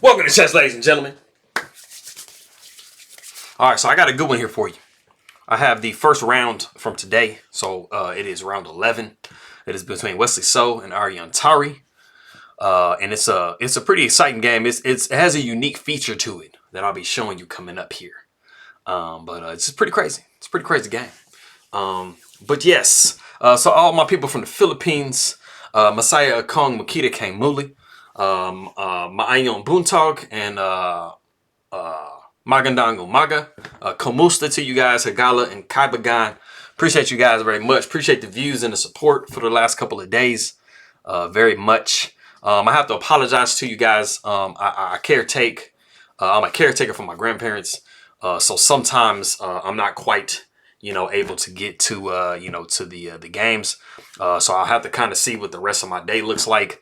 Welcome to chess, ladies and gentlemen. All right, so I got a good one here for you. I have the first round from today. So it is round 11. It is between Wesley and Aryan Tari. And it's a pretty exciting game. It has a unique feature to it that I'll be showing you coming up here. But it's pretty crazy. It's a pretty crazy game. But yes, so all my people from the Philippines, Masaya Akong Makita Kang Muli, Maayon Buntog, and Magandang Umaga. Kumusta to you guys, Hagala and Kaibagan. Appreciate you guys very much. Appreciate the views and the support for the last couple of days. Very much. I have to apologize to you guys. I caretake. I'm a caretaker for my grandparents. So sometimes I'm not quite, able to get to, to the games. So I'll have to kind of see what the rest of my day looks like.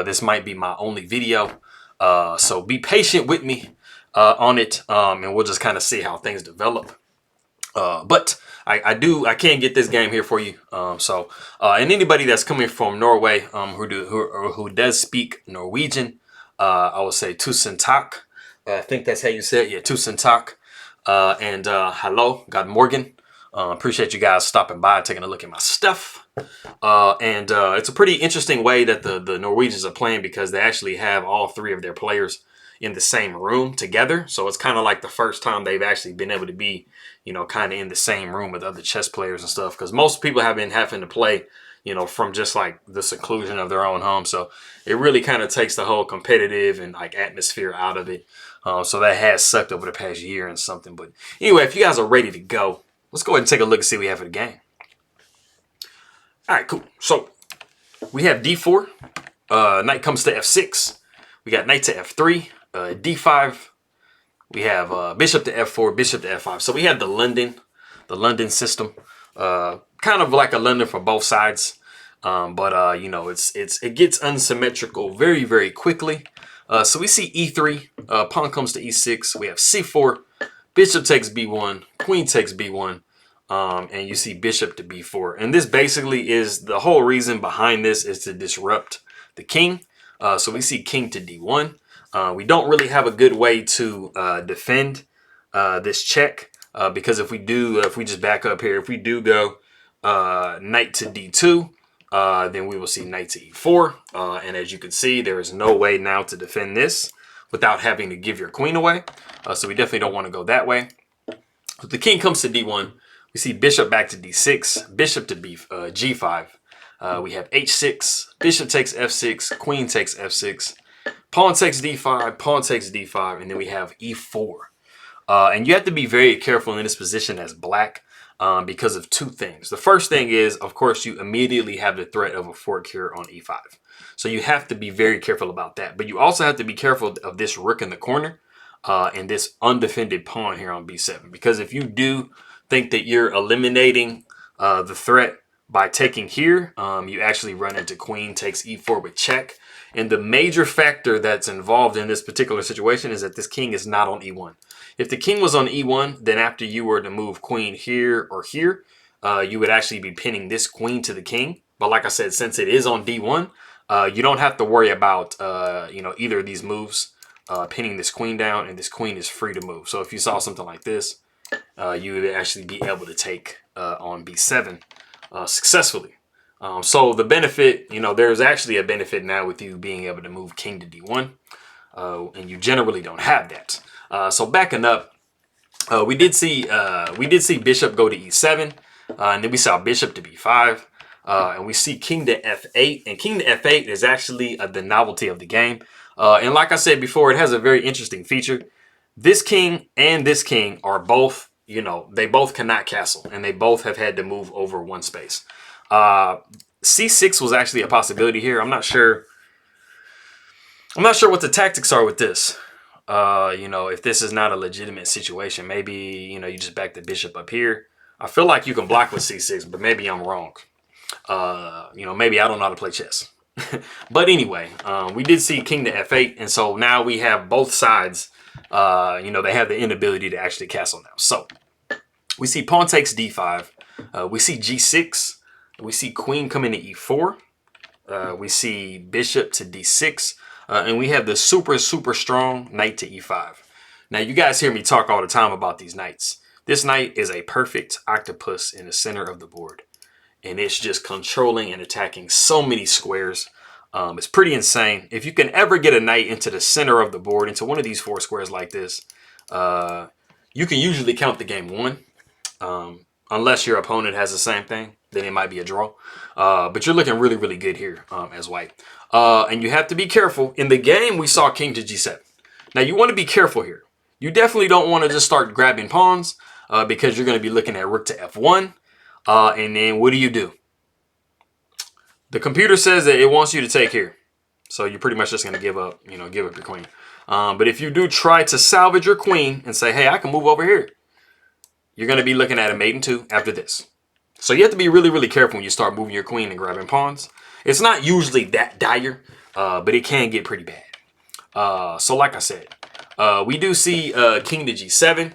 This might be my only video. So be patient with me on it. And we'll just kind of see how things develop. But I can get this game here for you. And anybody that's coming from Norway, who does speak Norwegian, I would say tusen takk. I think that's how you say it. Yeah, tusen takk. And hello, God Morgan. Appreciate you guys stopping by and taking a look at my stuff. And it's a pretty interesting way that the Norwegians are playing, because they actually have all three of their players in the same room together. So it's kind of like the first time they've actually been able to be, kind of in the same room with other chess players and stuff. Because most people have been having to play, from just like the seclusion of their own home. So it really kind of takes the whole competitive and like atmosphere out of it. So that has sucked over the past year and something. But anyway, if you guys are ready to go, let's go ahead and take a look and see what we have for the game. All right, cool. So we have D4. Knight comes to F6. We got knight to F3. D5. We have bishop to F4, bishop to F5. So we have the London system. Kind of like a London for both sides. It gets unsymmetrical very, very quickly. So we see E3, pawn comes to E6. We have C4, bishop takes B1, queen takes B1, and you see bishop to B4. And this basically is the whole reason behind this is to disrupt the king. So we see king to D1. We don't really have a good way to defend this check because if we just back up here, if we do go knight to D2, then we will see knight to E4. And as you can see, there is no way now to defend this without having to give your queen away. So we definitely don't want to go that way. If the king comes to D1, we see bishop back to D6, bishop to G5. We have H6, bishop takes F6, queen takes F6, pawn takes D5, pawn takes D5, and then we have E4. And you have to be very careful in this position as black because of two things. The first thing is, of course, you immediately have the threat of a fork here on E5. So you have to be very careful about that. But you also have to be careful of this rook in the corner and this undefended pawn here on B7. Because if you do think that you're eliminating the threat by taking here, you actually run into queen takes E4 with check. And the major factor that's involved in this particular situation is that this king is not on E1. If the king was on E1, then after you were to move queen here or here, you would actually be pinning this queen to the king. But like I said, since it is on D1, you don't have to worry about either of these moves pinning this queen down, and this queen is free to move. So if you saw something like this, you would actually be able to take on B7 successfully. So the benefit, there's actually a benefit now with you being able to move king to D1, and you generally don't have that. So backing up, we did see bishop go to E7, and then we saw bishop to B5, and we see king to F8, and king to F8 is actually the novelty of the game. And like I said before, it has a very interesting feature. This king and this king are both, they both cannot castle, and they both have had to move over one space. C6 was actually a possibility here. I'm not sure what the tactics are with this. If this is not a legitimate situation, maybe, you just back the bishop up here. I feel like you can block with C6, but maybe I'm wrong. Maybe I don't know how to play chess. But anyway, we did see king to F8. And so now we have both sides, they have the inability to actually castle now. So we see pawn takes D5. We see G6. We see queen coming to E4. We see bishop to D6. and we have the super strong knight to e5. Now you guys hear me talk all the time about these knights. This knight is a perfect octopus in the center of the board, and it's just controlling and attacking so many squares. It's pretty insane. If you can ever get a knight into the center of the board, into one of these 4 squares like this, you can usually count the game won. Unless your opponent has the same thing, then it might be a draw. But you're looking really good here as white. And you have to be careful. In the game, we saw king to g7. Now, you want to be careful here. You definitely don't want to just start grabbing pawns because you're going to be looking at rook to f1. And then what do? The computer says that it wants you to take here. So you're pretty much just going to give up your queen. But if you do try to salvage your queen and say, hey, I can move over here, you're going to be looking at a mate in 2 after this. So you have to be really careful when you start moving your queen and grabbing pawns. It's not usually that dire, but it can get pretty bad. So like I said, we do see king to g7.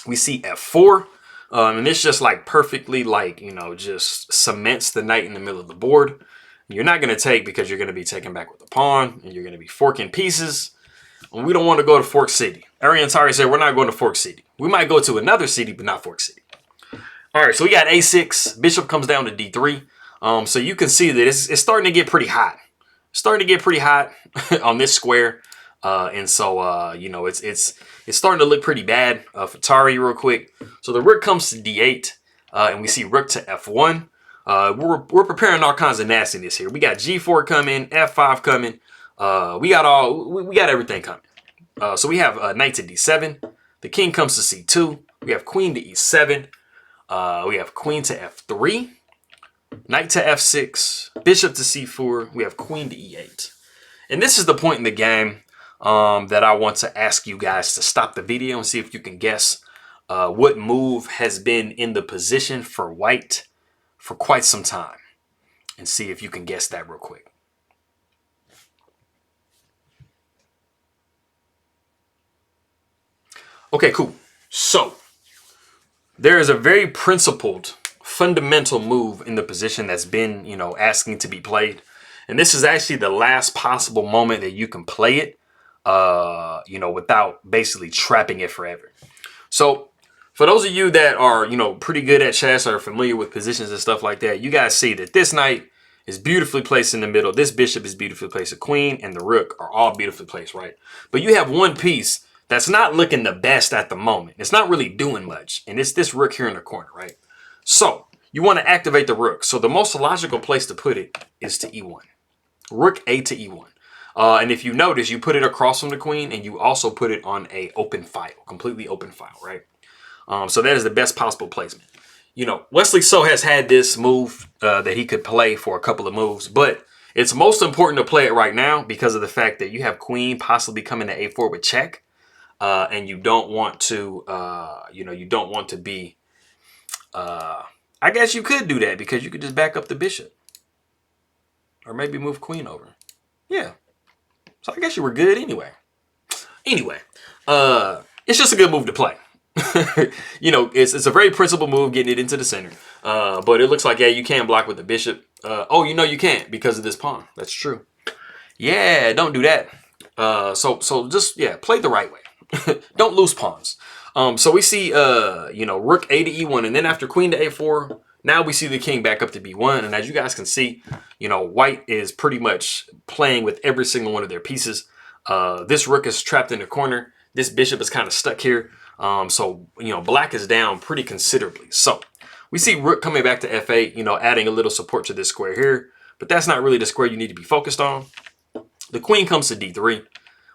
We see f4. And this just like perfectly just cements the knight in the middle of the board. You're not going to take because you're going to be taken back with a pawn, and you're going to be forking pieces. And we don't want to go to Fork City. Aryan Tari said we're not going to Fork City. We might go to another city, but not Fork City. All right, so we got a6. Bishop comes down to d3. So you can see that it's starting to get pretty hot. Starting to get pretty hot on this square. And so, it's starting to look pretty bad for Tari real quick. So the rook comes to d8, and we see rook to f1. We're preparing all kinds of nastiness here. We got g4 coming, f5 coming. We got everything coming. So we have knight to d7. The king comes to c2. We have queen to e7. We have queen to f3. Knight to f6. Bishop to c4. We have queen to e8. And this is the point in the game that I want to ask you guys to stop the video and see if you can guess what move has been in the position for white for quite some time. And see if you can guess that real quick. Okay, cool. So there is a very principled, fundamental move in the position that's been, asking to be played. And this is actually the last possible moment that you can play it, without basically trapping it forever. So for those of you that are, pretty good at chess or are familiar with positions and stuff like that, you guys see that this knight is beautifully placed in the middle. This bishop is beautifully placed. The queen and the rook are all beautifully placed, right? But you have one piece that's not looking the best at the moment. It's not really doing much. And it's this rook here in the corner, right? So you want to activate the rook. So the most logical place to put it is to e1. Rook a to e1. And if you notice, you put it across from the queen, and you also put it on a open file, completely open file, right? So that is the best possible placement. Wesley So has had this move that he could play for a couple of moves, but it's most important to play it right now because of the fact that you have queen possibly coming to a4 with check. And you don't want to, you don't want to be, I guess you could do that because you could just back up the bishop. Or maybe move queen over. Yeah. So I guess you were good anyway. Anyway, it's just a good move to play. It's a very principled move getting it into the center. But it looks like, yeah, you can block with the bishop. You can't because of this pawn. That's true. Yeah, don't do that. So just, play the right way. Don't lose pawns. So we see, rook a to e1, and then after queen to a4, now we see the king back up to b1. And as you guys can see, white is pretty much playing with every single one of their pieces. This rook is trapped in the corner. This bishop is kind of stuck here. So black is down pretty considerably. So we see rook coming back to f8, adding a little support to this square here. But that's not really the square you need to be focused on. The queen comes to d3.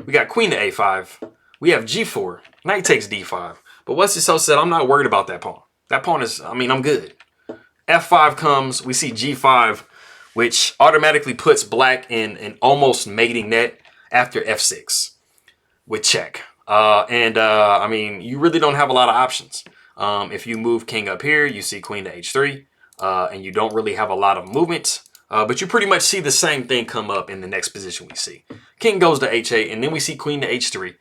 We got queen to a5. We have g4, knight takes d5. But Wesley So said, I'm not worried about that pawn. That pawn is, I'm good. f5 comes, we see g5, which automatically puts black in an almost mating net after f6 with check. You really don't have a lot of options. If you move king up here, you see queen to h3, and you don't really have a lot of movement. But you pretty much see the same thing come up in the next position we see. King goes to h8, and then we see queen to h3.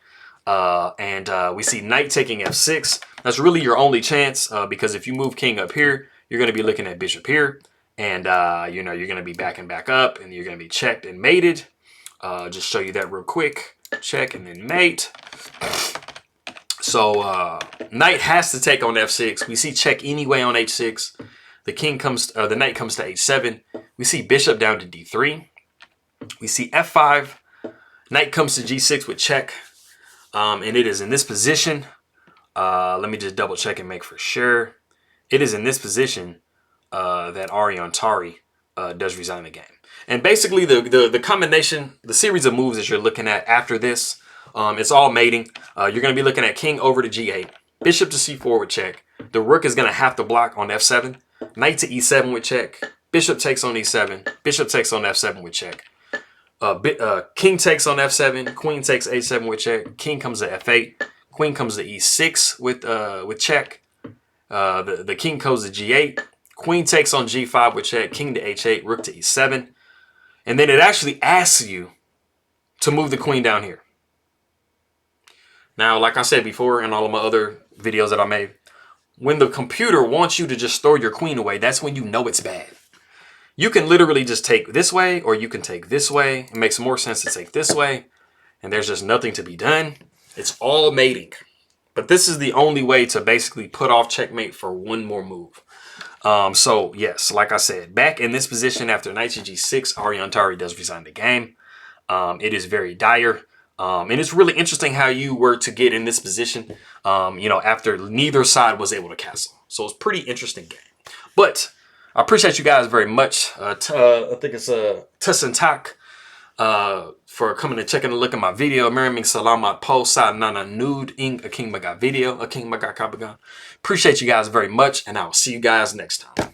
We see knight taking f6. That's really your only chance because if you move king up here, you're going to be looking at bishop here. And, you're going to be backing back up, and you're going to be checked and mated. Just show you that real quick. Check and then mate. So knight has to take on f6. We see check anyway on h6. The knight comes to h7. We see bishop down to d3. We see f5. Knight comes to g6 with check. And it is in this position. Let me just double check and make for sure. It is in this position that Aryan Tari does resign the game. And basically the combination, the series of moves that you're looking at after this, it's all mating. You're going to be looking at king over to g8, bishop to c4 with check. The rook is going to have to block on f7, knight to e7 with check, bishop takes on e7, bishop takes on f7 with check. King takes on f7, queen takes a7 with check, king comes to f8, queen comes to e6 with check. The king goes to g8, queen takes on g5 with check, king to h8, rook to e7. And then it actually asks you to move the queen down here. Now, like I said before in all of my other videos that I made, when the computer wants you to just throw your queen away, that's when you know it's bad. You can literally just take this way, or you can take this way. It makes more sense to take this way, and there's just nothing to be done. It's all mating. But this is the only way to basically put off checkmate for one more move. So, yes, like I said, back in this position after knight to g6, Aryan Tari does resign the game. It is very dire. And it's really interesting how you were to get in this position, you know, after neither side was able to castle. So it's a pretty interesting game. But I appreciate you guys very much. I think it's Tussentak for coming and checking a look at my video. Maraming salamat po sa nanonood ng aking mga video, aking mga kabagan. Appreciate you guys very much, and I will see you guys next time.